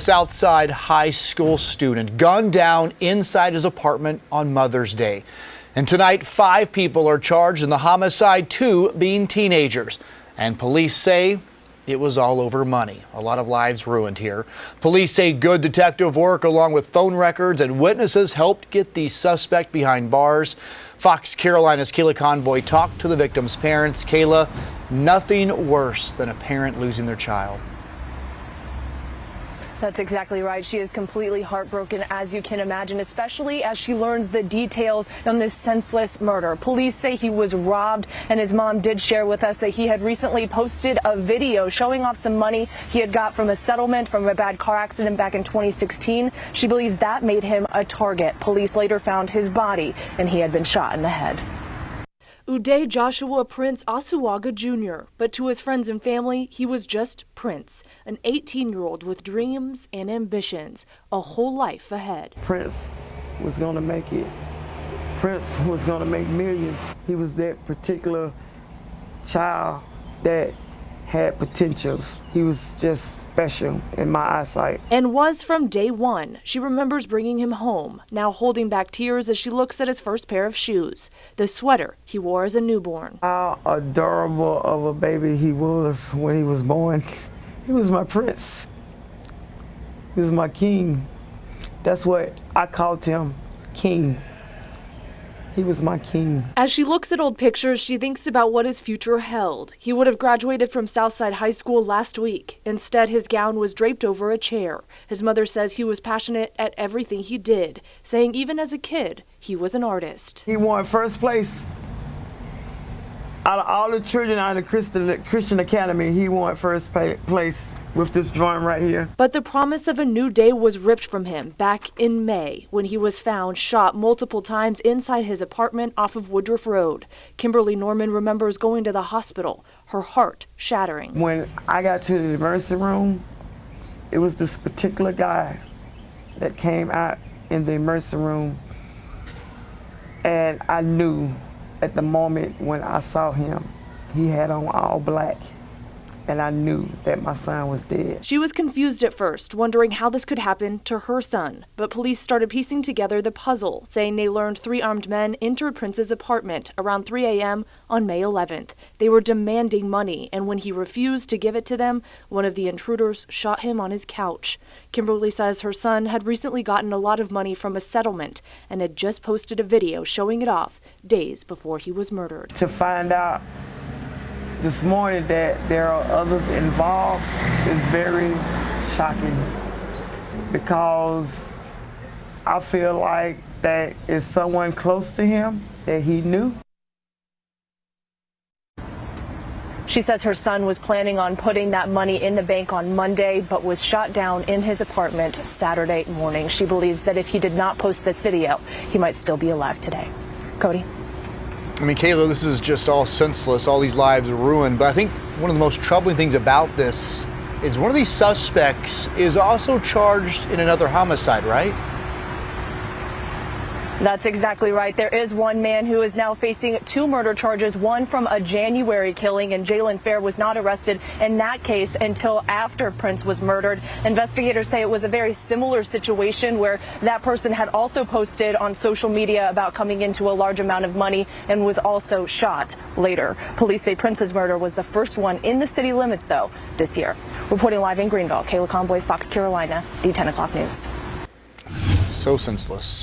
Southside High School student gunned down inside his apartment on Mother's Day. And tonight, 5 people are charged in the homicide, 2 being teenagers. And police say it was all over money. A lot of lives ruined here. Police say good detective work along with phone records and witnesses helped get the suspect behind bars. Fox Carolina's Kayla Convoy talked to the victim's parents. Kayla, nothing worse than a parent losing their child. That's exactly right. She is completely heartbroken, as you can imagine, especially as she learns the details on this senseless murder. Police say he was robbed, and his mom did share with us that he had recently posted a video showing off some money he had got from a settlement from a bad car accident back in 2016. She believes that made him a target. Police later found his body, and he had been shot in the head. Uday Joshua Prince Asuaga Jr., but to his friends and family, he was just Prince, an 18-year-old with dreams and ambitions, a whole life ahead. Prince was going to make it. Prince was going to make millions. He was that particular child that had potentials. He was just special in my eyesight. And was from day one. She remembers bringing him home, now holding back tears as she looks at his first pair of shoes, the sweater he wore as a newborn. How adorable of a baby he was when he was born. He was my prince. He was my king. That's what I called him, king. He was my king. As she looks at old pictures, she thinks about what his future held. He would have graduated from Southside High School last week. Instead, his gown was draped over a chair. His mother says he was passionate at everything he did, saying even as a kid, he was an artist. He won first place. Out of all the children out of Christian Academy, he won first place with this drawing right here. But the promise of a new day was ripped from him back in May when he was found shot multiple times inside his apartment off of Woodruff Road. Kimberly Norman remembers going to the hospital, her heart shattering. When I got to the emergency room, it was this particular guy that came out in the emergency room, and I knew at the moment when I saw him, he had on all black. And I knew that my son was dead. She was confused at first, wondering how this could happen to her son. But police started piecing together the puzzle, saying they learned 3 armed men entered Prince's apartment around 3 a.m. on May 11th. They were demanding money, and when he refused to give it to them, one of the intruders shot him on his couch. Kimberly says her son had recently gotten a lot of money from a settlement and had just posted a video showing it off days before he was murdered. To find out this morning that there are others involved is very shocking, because I feel like that is someone close to him that he knew. She says her son was planning on putting that money in the bank on Monday, but was shot down in his apartment Saturday morning. She believes that if he did not post this video, he might still be alive today. Cody. I mean, Kayla, this is just all senseless. All these lives are ruined. But I think one of the most troubling things about this is one of these suspects is also charged in another homicide, right? That's exactly right. There is one man who is now facing 2 murder charges, one from a January killing, and Jalen Fair was not arrested in that case until after Prince was murdered. Investigators say it was a very similar situation where that person had also posted on social media about coming into a large amount of money and was also shot later. Police say Prince's murder was the first one in the city limits, though, this year. Reporting live in Greenville, Kayla Convoy, Fox Carolina, the 10 o'clock news. So senseless.